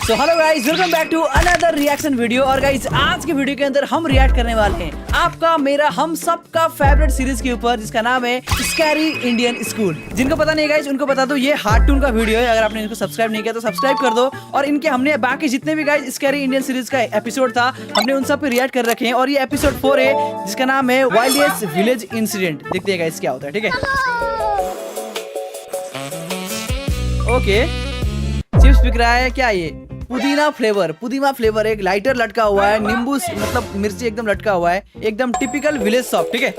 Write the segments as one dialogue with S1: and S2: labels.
S1: So hello guys, welcome back to another reaction video. और guys आज के video के अंदर हम रिएक्ट करने वाले हैं आपका मेरा हम सबका फेवरेट सीरीज के ऊपर, जिसका नाम है स्कैरी इंडियन स्कूल। जिनको पता नहीं गाइस उनको बता दो, ये हार्टून का वीडियो है। अगर आपने इनको सब्सक्राइब नहीं किया तो सब्सक्राइब कर दो। और इनके हमने बाकी जितने भी गाइस स्कैरी इंडियन सीरीज का एपिसोड था, हमने उन सब पे रिएक्ट कर रखे हैं। और ये एपिसोड 4 है जिसका नाम है वाइल्डेस्ट विलेज इंसिडेंट। देखते हैं गाइस क्या होता है, ठीक है। ओके, चिप्स बिक रहा है क्या? ये पुदीना फ्लेवर एक लाइटर लटका हुआ है, नींबू मतलब मिर्ची एकदम लटका हुआ है, एकदम टिपिकल विलेज शॉप, ठीक है।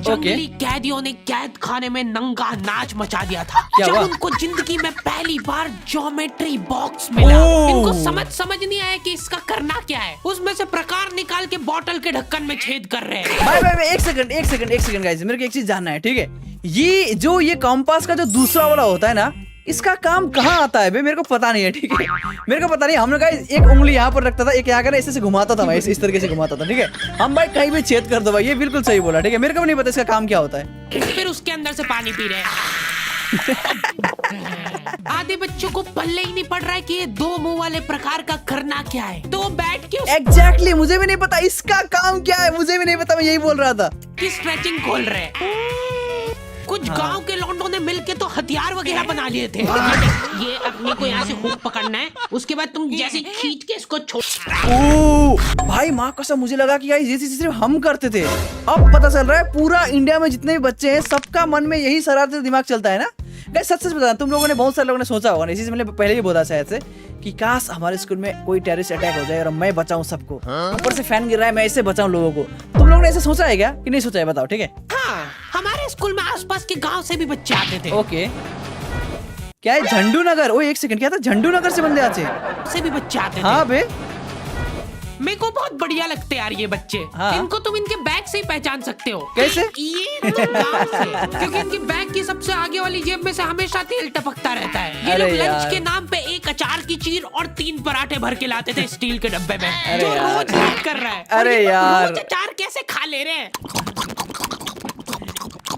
S2: जंगली कैदियों ने कैद खाने में नंगा नाच मचा दिया था।
S1: क्या
S2: जब
S1: हुआ?
S2: उनको जिंदगी में पहली बार ज्योमेट्री बॉक्स मिला, इनको समझ नहीं आया कि इसका करना क्या है। उसमें से प्रकार निकाल के बोतल के ढक्कन में छेद कर रहे हैं।
S1: भाई एक सेकंड गाइस, मेरे को एक चीज जानना है, ठीक है। ये कॉम्पास का जो दूसरा वाला होता है ना, इसका काम कहाँ आता है? मेरे को पता नहीं है, ठीक है। मेरे को पता नहीं। हम लोग एक उंगली यहाँ पर रखता था, एक यहाँ कर ऐसे घुमाता था भाई, इस तरीके से घुमाता था, ठीक है। हम भाई कहीं भी छेद कर दो भाई, ये बिल्कुल सही बोला, ठीक है। मेरे को भी नहीं पता इसका काम क्या होता है।
S2: फिर उसके अंदर से पानी पी रहे हैं। आधे बच्चों को पल्ले ही नहीं पड़ रहा है कि ये दो मुंह वाले प्रकार का करना क्या है। तो बैठ के
S1: एग्जैक्टली मुझे भी नहीं पता इसका काम क्या है, मुझे भी नहीं पता। मैं यही बोल रहा था
S2: की स्ट्रेचिंग खोल रहे हैं। कुछ गांव के लौंडों ने मिलके तो हथियार वगैरह बना लिए थे। ये अपने को यहाँ से हुक पकड़ना है, उसके बाद तुम जैसे खींच के इसको छोड़।
S1: ओह भाई, माँ कसम मुझे लगा कि ये चीज सिर्फ हम करते थे। अब पता चल रहा है पूरा इंडिया में जितने भी बच्चे हैं सबका मन में यही शरारती दिमाग चलता है ना। गाइस सच बता, तुम लोगों ने बहुत सारे लोगों ने सोचा होगा, इसी से मैंने पहले ही बोला शायद से, कि काश हमारे स्कूल में कोई टेररिस्ट अटैक हो जाए और मैं बचाऊं सबको। ऊपर से फैन गिर रहा है, मैं ऐसे बचाऊं लोगों को। तुम लोगों ने ऐसे सोचा है क्या कि नहीं सोचा है? बताओ, ठीक है।
S2: हाँ, हमारे स्कूल में आसपास के गांव से भी बच्चे आते थे।
S1: ओके, क्या है झंडू नगर? ओ एक सेकंड, क्या था? झंडू नगर से बंदे आते
S2: से भी बच्चे आते थे।
S1: हाँ बे,
S2: मेरे को बहुत बढ़िया लगते यार ये बच्चे।
S1: हाँ।
S2: इनको तुम इनके बैग से ही पहचान सकते हो।
S1: कैसे?
S2: ये तो गांव से, क्योंकि इनकी बैग की सबसे आगे वाली जेब में से हमेशा तेल टपकता रहता है। ये
S1: अरे
S2: लोग
S1: यार।
S2: लंच के नाम पे एक अचार की चीर और 3 पराठे भर के लाते थे स्टील के डब्बे में,
S1: अरे
S2: जो
S1: यार।
S2: रोज यूज कर रहा है।
S1: अरे
S2: और ये लोग
S1: यार।
S2: रोज अचार कैसे खा ले रहे हैं?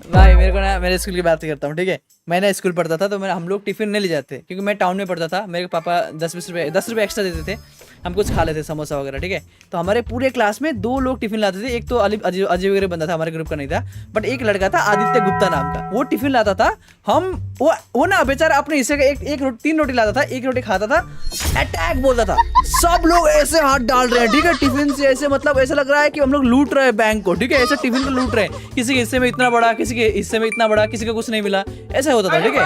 S1: भाई मेरे को ना, मेरे स्कूल की बात करता हूँ, ठीक है। मैं ना स्कूल पढ़ता था तो हम लोग टिफिन नहीं ले जाते, क्योंकि मैं टाउन में पढ़ता था। मेरे पापा 10 रुपए एक्स्ट्रा देते थे, हम कुछ खा लेते, समोसा वगैरह, ठीक है। तो हमारे पूरे क्लास में 2 लोग टिफिन लाते थे। एक तो अजय वगैरह बंदा था, हमारे ग्रुप का नहीं था, बट एक लड़का था आदित्य गुप्ता नाम का, वो टिफिन लाता था। वो ना बेचारा अपने हिस्से का 3 रोटी लाता था, 1 रोटी खाता था, अटैक बोलता था। सब लोग ऐसे हाथ डाल रहे हैं, ठीक है, टिफिन से ऐसे, मतलब ऐसा लग रहा है कि हम लोग लूट रहे हैं बैंक को, ठीक है। ऐसे टिफिन को लूट रहे हैं, किसी के हिस्से में इतना बड़ा, किसी के हिस्से में इतना बड़ा, किसी को कुछ नहीं मिला, ऐसा होता था, ठीक है।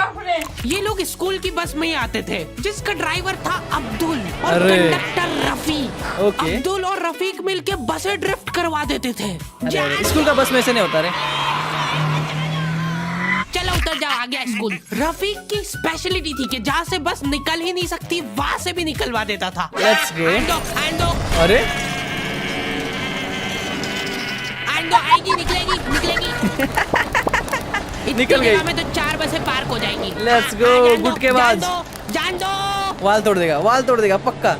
S2: ये लोग स्कूल की बस में ही आते थे, जिसका ड्राइवर था अब्दुल और
S1: अरे।
S2: कंडक्टर रफीक।
S1: ओके।
S2: अब्दुल और रफीक मिलके बसें ड्रिफ्ट करवा देते थे।
S1: अरे स्कूल का बस में ऐसे नहीं होता रे।
S2: चलो उतर जाओ, आ गया स्कूल। रफीक की स्पेशलिटी थी कि जहाँ से बस निकल ही नहीं सकती वहाँ से भी निकलवा देता था।
S1: Let's go।
S2: हैंड दो।
S1: अरे
S2: आएगी, निकलेगी।
S1: निकल गई।
S2: में तो 4 बसें पार्क हो जाएंगी।
S1: Let's go, गुटकेबाज।
S2: जान दो।
S1: वाल तोड़ देगा पक्का।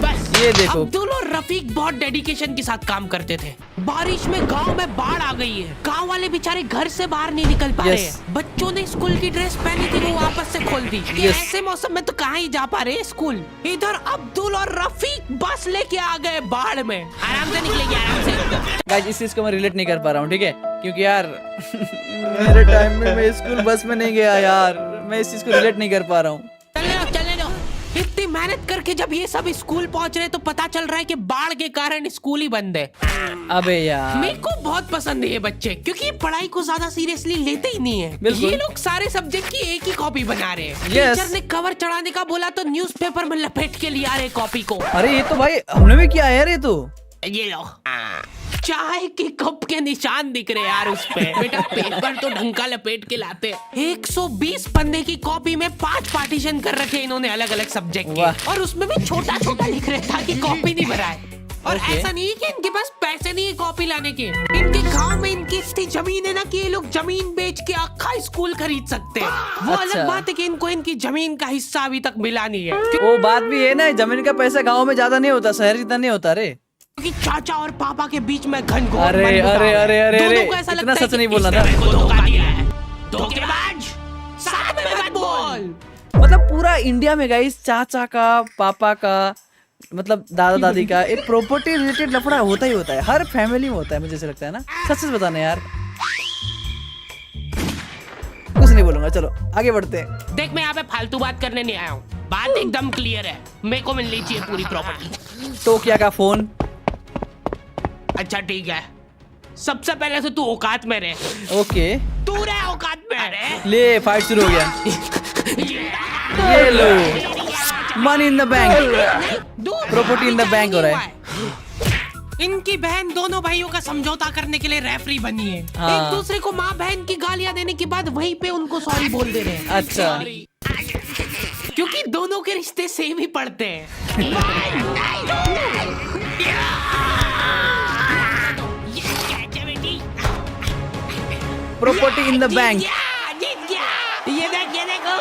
S2: बस
S1: ये देखो।
S2: अब्दुल और रफीक बहुत डेडिकेशन के साथ काम करते थे। बारिश में गांव में बाढ़ आ गई है, गांव वाले बेचारे घर से बाहर नहीं निकल पा रहे हैं। बच्चों ने स्कूल की ड्रेस पहनी थी, वो वापस से खोल दी। ऐसे मौसम में तो कहाँ ही जा पा रहे स्कूल। इधर अब्दुल और रफीक बस लेके आ गए बाढ़ में। आराम से निकलेगी, आराम से।
S1: गाइस इस चीज को मैं रिलेट नहीं कर पा रहा हूँ, ठीक है, क्योंकि यार मेरे टाइम में मैं स्कूल बस में नहीं गया यार, मैं इस चीज को रिलेट नहीं कर पा रहा हूँ।
S2: चलने दो। इतनी मेहनत करके जब ये सब स्कूल पहुंच रहे तो पता चल रहा है कि बाढ़ के कारण स्कूल ही बंद है।
S1: अबे यार,
S2: मेरे को बहुत पसंद है ये बच्चे, क्योंकि ये पढ़ाई को ज्यादा सीरियसली लेते ही नहीं है।
S1: बिल्कुल।
S2: ये लोग सारे सब्जेक्ट की एक ही कॉपी बना रहे हैं।
S1: Yes।
S2: टीचर ने कवर चढ़ाने का बोला तो न्यूज़पेपर में लपेट के लिया रहे कॉपी को।
S1: अरे ये तो भाई हमने भी किया है यार, ये तो।
S2: ये लो, चाय के कप के निशान दिख रहे यार उस पे। बेटा पेपर तो ढंग का लपेट के लाते। 120 पन्ने की कॉपी में 5 पार्टीशन कर रखे इन्होंने अलग अलग सब्जेक्ट के, और उसमें भी छोटा छोटा लिख रहे ताकि कॉपी नहीं भराए। और ऐसा नहीं कि इनके पास पैसे नहीं है कॉपी लाने के। इनके गांव में इनकी इतनी जमीन है ना कि ये लोग जमीन बेच के अक्खा स्कूल खरीद सकते हैं। वो अलग बात है कि इनको इनकी जमीन का हिस्सा अभी तक मिला नहीं है।
S1: वो बात भी है ना, जमीन का पैसा गाँव में ज्यादा नहीं होता, शहर जितना नहीं होता रे।
S2: क्योंकि चाचा और पापा के बीच में घनघोर
S1: अरे
S2: मनमुटाव
S1: अरे
S2: है।
S1: अरे अरे
S2: दोनों
S1: अरे,
S2: को ऐसा
S1: इतना
S2: लगता है
S1: सच नहीं
S2: कि
S1: बोलना
S2: इसने
S1: था।
S2: मेरे को धोखा दिया है। धोखेबाज, साथ में मत बोल।
S1: मतलब पूरा इंडिया में गाइस चाचा का, पापा का, मतलब दादा दादी का एक प्रॉपर्टी रिलेटेड लफड़ा होता ही होता है, हर फैमिली में होता है, मुझे ऐसा लगता है ना। सच सच बताना यार, कुछ नहीं बोलूंगा, चलो आगे बढ़ते हैं।
S2: देख मैं यहाँ पे फालतू बात करने नहीं आया हूँ, बात एकदम क्लियर है, मेरे को मिलनी चाहिए पूरी प्रॉपर्टी।
S1: तो क्या का फोन?
S2: अच्छा ठीक है, सबसे पहले तो तू औकात में रहे।
S1: ओके
S2: तू रहे औकात में रहे।
S1: ले, फाइट शुरू हो गया। ये लो, money in the bank, property in the bank हो रहा है।
S2: इनकी बहन दोनों भाइयों का समझौता करने के लिए रेफरी बनी है।
S1: हाँ।
S2: एक दूसरे को माँ बहन की गालियां देने के बाद वहीं पे उनको सॉरी बोल दे रहे हैं।
S1: अच्छा।
S2: क्योंकि दोनों के रिश्ते सेम ही पड़ते हैं।
S1: Property in the bank.
S2: जीत गया। ये देखो।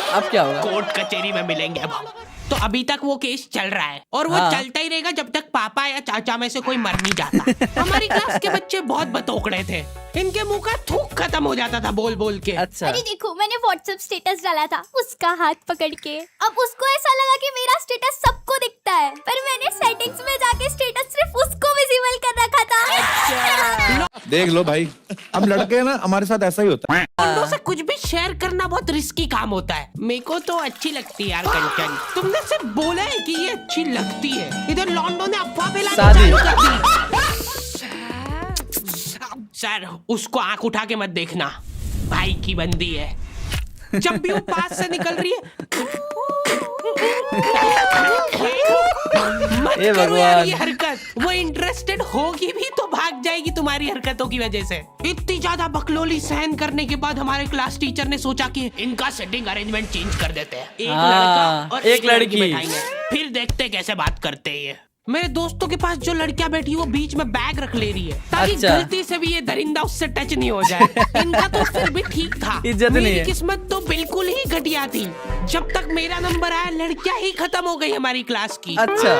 S1: अब क्या होगा?
S2: कोर्ट कचहरी में मिलेंगे अब हम। तो अभी तक वो केस चल रहा है और वो
S1: हाँ।
S2: चलता ही रहेगा जब तक पापा या चाचा में से कोई मर नहीं जाता। हमारी क्लास के बच्चे बहुत बतोकड़े थे, इनके मुंह का थूक खत्म हो जाता था बोल बोल के।
S1: अच्छा,
S3: अरे देखो, मैंने व्हाट्सएप स्टेटस डाला था उसका हाथ पकड़ के। अब उसको ऐसा लगा कि मेरा स्टेटस सबको दिखता है, पर मैंने सेटिंग्स में जाके स्टेटस सिर्फ उसको विजिबल कर रखा था।
S4: देख लो भाई, हम लड़के हैं ना, हमारे साथ ऐसा ही होता है।
S2: उनको से कुछ भी शेयर करना बहुत रिस्की काम होता है। मेरे को तो अच्छी लगती है यार कंचन। तुमने सिर्फ बोला है कि ये अच्छी लगती है, इधर लॉन्डो ने अफवाह फैलाना
S1: शादी।
S2: चालू कर दी। सर उसको आंख उठा के मत देखना, भाई की बंदी है। जब भी वो पास से निकल रही है मत
S1: हे
S2: करो यार
S1: भगवान।
S2: ये हरकत। वो इंटरेस्टेड होगी भी तो भाग जाएगी तुम्हारी हरकतों की वजह से। इतनी ज्यादा बकलोली सहन करने के बाद हमारे क्लास टीचर ने सोचा कि इनका सेटिंग अरेंजमेंट चेंज कर देते हैं। एक
S1: हाँ,
S2: लड़का और
S1: एक लड़की।
S2: बैठाएंगे, फिर देखते हैं कैसे बात करते हैं ये। मेरे दोस्तों के पास जो लड़कियां बैठी है वो बीच में बैग रख ले रही है ताकि
S1: अच्छा।
S2: गलती से भी ये दरिंदा उससे टच नहीं हो जाए। इनका तो फिर भी ठीक था,
S1: इज्जत नहीं
S2: मेरी
S1: है।
S2: किस्मत तो बिल्कुल ही घटिया थी। जब तक मेरा नंबर आया लड़कियां ही खत्म हो गई हमारी क्लास की।
S1: अच्छा।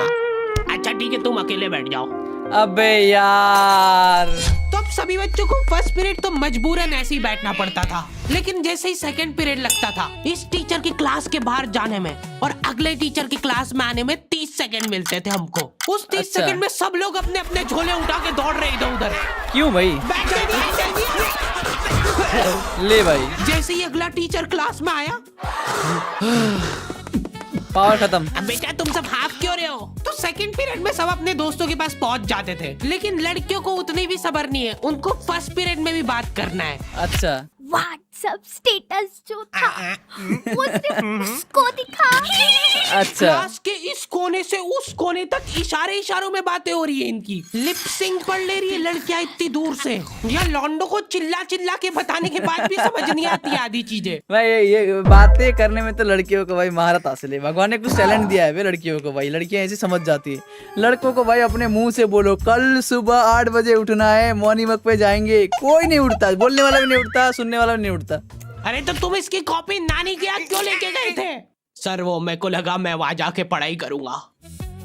S2: अच्छा ठीक है, तुम अकेले बैठ जाओ।
S1: अबे यार,
S2: तो अब सभी बच्चों को फर्स्ट पीरियड तो मजबूरन ऐसे ही बैठना पड़ता था, लेकिन जैसे ही सेकंड पीरियड लगता था इस टीचर की क्लास के बाहर जाने में और अगले टीचर की क्लास में आने में 30 सेकंड मिलते थे हमको। उस 30
S1: अच्छा।
S2: सेकंड में सब लोग अपने अपने झोले उठा के दौड़ रहे इधर उधर।
S1: क्यों भाई? ले भाई,
S2: जैसे ही अगला टीचर क्लास में आया,
S1: पावर खत्म।
S2: अब बेटा तुम सब हाफ क्यों रहे हो? तो सेकंड पीरियड में सब अपने दोस्तों के पास पहुंच जाते थे, लेकिन लड़कियों को उतनी भी सब्र नहीं है, उनको फर्स्ट पीरियड में भी बात करना है।
S1: अच्छा,
S3: व्हाट्सएप स्टेटस जो था वो सिर्फ उसको दिखा।
S1: अच्छा।
S2: क्लास के इस कोने से उस कोने तक इशारों में बातें हो रही है इनकी। लिप सिंक पढ़ ले रही है लड़कियां इतनी दूर से। या लॉन्डो को चिल्ला चिल्ला के बताने के बाद भी समझ नहीं आती आधी चीजें।
S1: भाई ये बातें करने में तो लड़कियों को भाई महारत हासिल है, भगवान ने कुछ टैलेंट दिया है भाई लड़कियों को। भाई लड़कियां ऐसे समझ जाती है, लड़कों को भाई अपने मुंह से बोलो कल सुबह 8 बजे उठना है, मॉर्निंग वॉक पे जाएंगे, कोई नहीं उठता, बोलने वाला भी नहीं उठता, सुनने वाला भी नहीं उठता।
S2: अरे तो तुम इसकी कॉपी नानी के यहाँ क्यों लेके गए थे? सर वो मेरे को लगा मैं वहां जाके पढ़ाई करूंगा।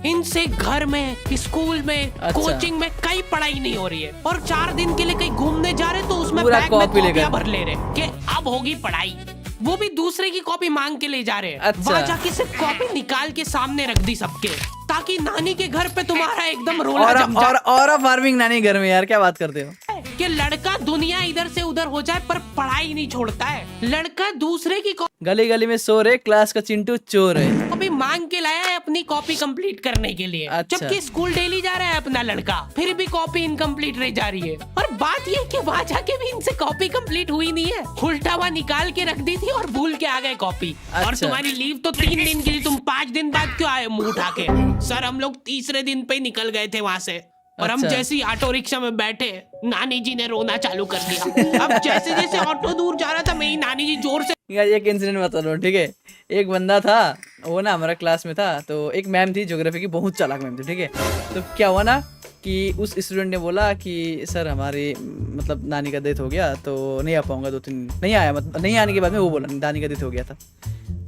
S2: इनसे घर में, स्कूल में,
S1: अच्छा।
S2: कोचिंग में कहीं पढ़ाई नहीं हो रही है, और 4 दिन के लिए कहीं घूमने जा रहे तो उसमें
S1: पूरा
S2: बैग में
S1: कॉपी लेकर।
S2: कॉपियां भर ले रहे कि अब होगी पढ़ाई। वो भी दूसरे की कॉपी मांग के ले जा रहे हैं।
S1: अच्छा।
S2: वहां जाके सिर्फ कॉपी निकाल के सामने रख दी सबके, ताकि नानी के घर पे तुम्हारा एकदम रोला जम जाए।
S1: और फार्मिंग नानी घर में, यार क्या बात करते हो?
S2: कि लड़का दुनिया इधर से उधर हो जाए पर पढ़ाई नहीं छोड़ता है। लड़का दूसरे की
S1: गली गली में सो रहे, क्लास का चिंटू चोर है।
S2: कॉपी मांग के लाया है अपनी कॉपी कंप्लीट करने के लिए।
S1: अच्छा।
S2: जबकि स्कूल डेली जा रहा है अपना लड़का, फिर भी कॉपी इनकम्प्लीट रह जा रही है। और बात ये कि वहाँ जाके भी इनसे कॉपी कंप्लीट हुई नहीं है, उल्टा हुआ निकाल के रख दी थी और भूल के आ गए कॉपी। और
S1: अच्छा।
S2: तुम्हारी लीव तो 3 दिन की थी, तुम 5 दिन बाद क्यों आए मुंह उठा के? सर हम लोग तीसरे दिन पे निकल गए थे वहाँ से, और हम
S1: अच्छा।
S2: जैसे ही ऑटो रिक्शा में बैठे नानी जी ने रोना चालू कर दिया। अब जैसे जैसे ऑटो दूर जा रहा था मेरी नानी जी जोर से।
S1: यार एक इंसिडेंट बता दो, ठीक है? एक बंदा था, वो ना हमारा क्लास में था, तो एक मैम थी ज्योग्राफी की, बहुत चालाक मैम थी, ठीक है? तो क्या हुआ ना कि उस स्टूडेंट ने बोला कि सर हमारी मतलब नानी का डेथ हो गया तो नहीं आ पाऊंगा, 2-3 नहीं आया, मतलब नहीं आने के बाद में वो बोला नानी का डेथ हो गया था।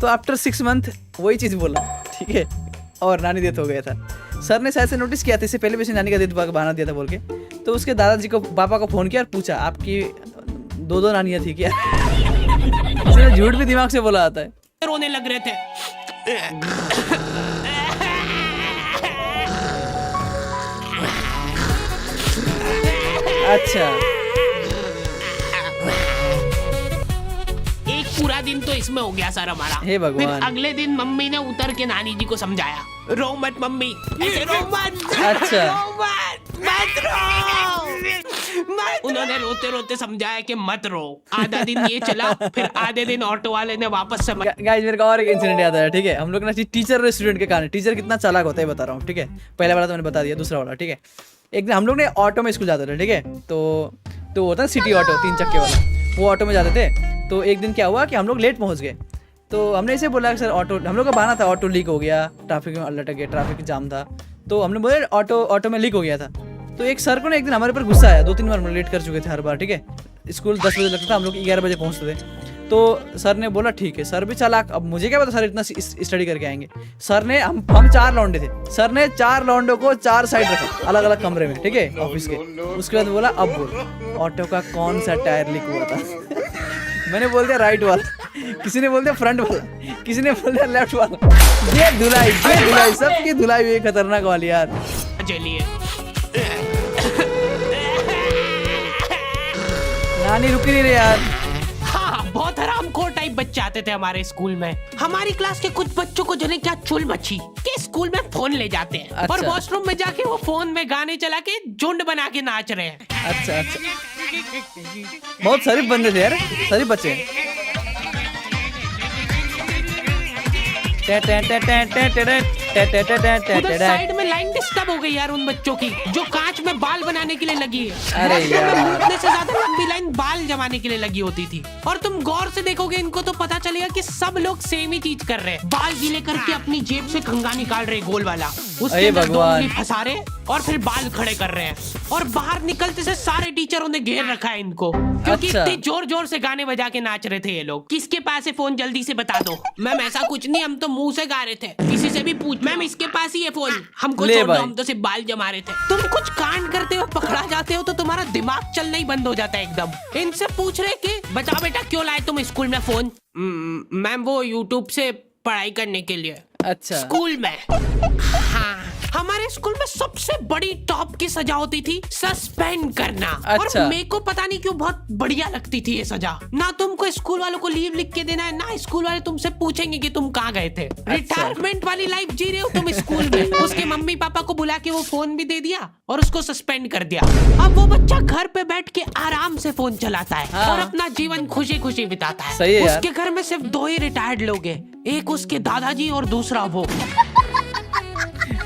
S1: तो आफ्टर 6 मंथ वही चीज़ बोला, ठीक है? और नानी डेथ हो गया था। सर ने शायद से नोटिस किया था, इससे पहले भी नानी का डेथ का बहाना दिया था बोल के। तो उसके दादाजी को, पापा को फ़ोन किया और पूछा आपकी 2 नानियाँ थी क्या? इसने झूठ भी दिमाग से बोला आता है।
S2: रोने लग रहे थे।
S1: अच्छा,
S2: एक पूरा दिन तो इसमें हो गया सर हमारा।
S1: हे भगवान।
S2: फिर अगले दिन मम्मी ने उतर के नानी जी को समझाया, रो मत मम्मी, ऐसे रो मत,
S1: अच्छा।
S2: रो मत रो, मत। उन्होंने रोते रोते समझाया कि मत रो। आधा दिन ये चला, फिर आधे दिन ऑटो वाले ने वापस समझ।
S1: गाइस मेरे को और एक इंसिडेंट याद आया, ठीक है। हम लोग ना टीचर और स्टूडेंट के कारण, टीचर कितना चालाक होता है बता रहा हूँ, ठीक है। पहला वाला तो मैंने बता दिया, दूसरा वाला, ठीक है। एक दिन हम लोग ने ऑटो में स्कूल जाते थे, ठीक है। तो होता है सिटी ऑटो 3 चक्के वाला, वो ऑटो में जाते थे। तो एक दिन क्या हुआ कि हम लोग लेट पहुंच गए। तो हमने इसे बोला कि सर ऑटो, हम लोग का बहाना था ऑटो लीक हो गया, ट्रैफिक में लटक गया, ट्रैफिक जाम था। तो हमने बोले ऑटो में लीक हो गया था। तो एक सर को ना एक दिन हमारे ऊपर गुस्सा आया, 2-3 बार हम लेट कर चुके थे हर बार, ठीक है। स्कूल 10 बजे लगता था, हम लोग 11 बजे पहुंचते थे। तो सर ने बोला ठीक है, सर भी चालाक, अब मुझे क्या पता सर इतना स्टडी करके आएंगे। सर ने हम 4 लौंडे थे, सर ने 4 लौंडों को 4 साइड रखा अलग अलग कमरे में, ठीक है, ऑफिस के। उसके बाद बोला अब बोल ऑटो का कौन सा टायर लीक हुआ था? मैंने बोल दिया राइट वाला, किसी ने बोल दिया फ्रंट वाला, किसी ने बोल दिया लेफ्ट वाला। ये धुलाई सबकी धुलाई हुई खतरनाक वाली यार।
S2: चलिए,
S1: नानी रुकी नहीं रही यार।
S2: हाँ, बहुत हरामखोर टाइप बच्चे आते थे हमारे स्कूल में। हमारी क्लास के कुछ बच्चों को जने क्या चुल मची कि स्कूल में फोन ले जाते हैं।
S1: अच्छा।
S2: और वॉशरूम में जाके वो फोन में गाने चला के झुंड बना के नाच रहे हैं।
S1: अच्छा, बहुत शरीफ बंदे थे यार, शरीफ बच्चे।
S2: उधर साइड में लाइन डिस्टर्ब हो गई यार उन बच्चों की, जो कांच में बाल बनाने के लिए लगी है।
S1: अरे
S2: वॉशरूम में
S1: यार।
S2: मूतने से ज्यादा लंबी लाइन बाल जमाने के लिए लगी होती थी। और तुम गौर से देखोगे इनको तो पता चलेगा कि सब लोग सेम ही चीज कर रहे हैं। बाल गीले करके अपनी जेब से कंघा निकाल रहे गोल वाला, उसके
S1: अरे
S2: अंदर 2
S1: भगवान।
S2: उंगली फंसा रहे और फिर बाल खड़े कर रहे हैं। और बाहर निकलते से सारे टीचरों ने घेर रखा है इनको, क्योंकि
S1: अच्छा।
S2: इतने जोर जोर से गाने बजा के नाच रहे थे ये लोग। किसके पास है फोन, जल्दी से बता दो। मैम ऐसा कुछ नहीं, हम तो मुंह से गा रहे थे। किसी से भी पूछ, मैम इसके पास ही है फोन, हमको
S1: ले
S2: छोड़ दो,
S1: भाई।
S2: हम तो सिर्फ बाल जमा रहे थे। तुम कुछ कांड करते हो, पकड़ा जाते हो तो तुम्हारा दिमाग चलना ही बंद हो जाता है एकदम। इनसे पूछ रहे कि बता बेटा क्यों लाए तुम स्कूल में फोन? मैम वो यूट्यूब से पढ़ाई करने के लिए।
S1: अच्छा,
S2: स्कूल में? हाँ, हमारे स्कूल में सबसे बड़ी टॉप की सजा होती थी सस्पेंड करना।
S1: अच्छा।
S2: और मेरे को पता नहीं क्यों बहुत बढ़िया लगती थी ये सजा। ना तुमको स्कूल वालों को लीव लिख के देना है, ना स्कूल वाले तुमसे पूछेंगे कि तुम कहाँ गए थे। रिटायरमेंट वाली लाइफ जी रहे हो तुम स्कूल में। उसके मम्मी पापा को बुला के वो फोन भी दे दिया और उसको सस्पेंड कर दिया। अब वो बच्चा घर पे बैठ के आराम से फोन चलाता है।
S1: हाँ।
S2: और अपना जीवन खुशी खुशी बिताता है।
S1: सही है यार।
S2: उसके घर में सिर्फ 2 ही रिटायर्ड लोग हैं, एक उसके दादाजी और दूसरा वो।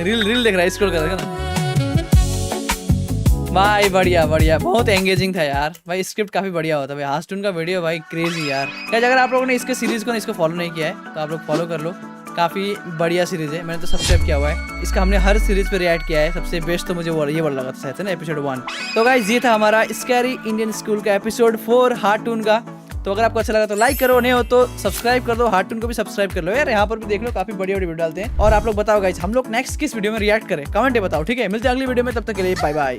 S1: रील देख रहा है, स्क्रॉल कर रहा है ना भाई। बढ़िया बढ़िया, बहुत एंगेजिंग था यार भाई। स्क्रिप्ट काफी बढ़िया होता है भाई। हास्टून का वीडियो भाई क्रेजी यार। गाइस अगर आप लोगों ने इसके सीरीज को इसको फॉलो नहीं किया है तो आप लोग फॉलो कर लो, काफी बढ़िया सीरीज है। मैंने तो सब्सक्राइब किया हुआ है इसका, हमने हर सीरीज पे रिएक्ट किया है। सबसे बेस्ट तो मुझे ये वाला लगा था शायद ना, एपिसोड 1। तो गाइस ये था हमारा स्कैरी इंडियन स्कूल का एपिसोड 4 हार्टून का। तो अगर आपको अच्छा लगा तो लाइक करो, नहीं हो तो सब्सक्राइब कर दो। हार्टून को भी सब्सक्राइब कर लो यार, यहाँ पर भी देख लो, काफी बढ़िया वीडियो डालते हैं। और आप लोग बताओ गाइस हम लोग नेक्स्ट किस वीडियो में रिएक्ट करें, कमेंट में बताओ, ठीक है। मिलते हैं अगली वीडियो में, तब तक के लिए बाय बाय।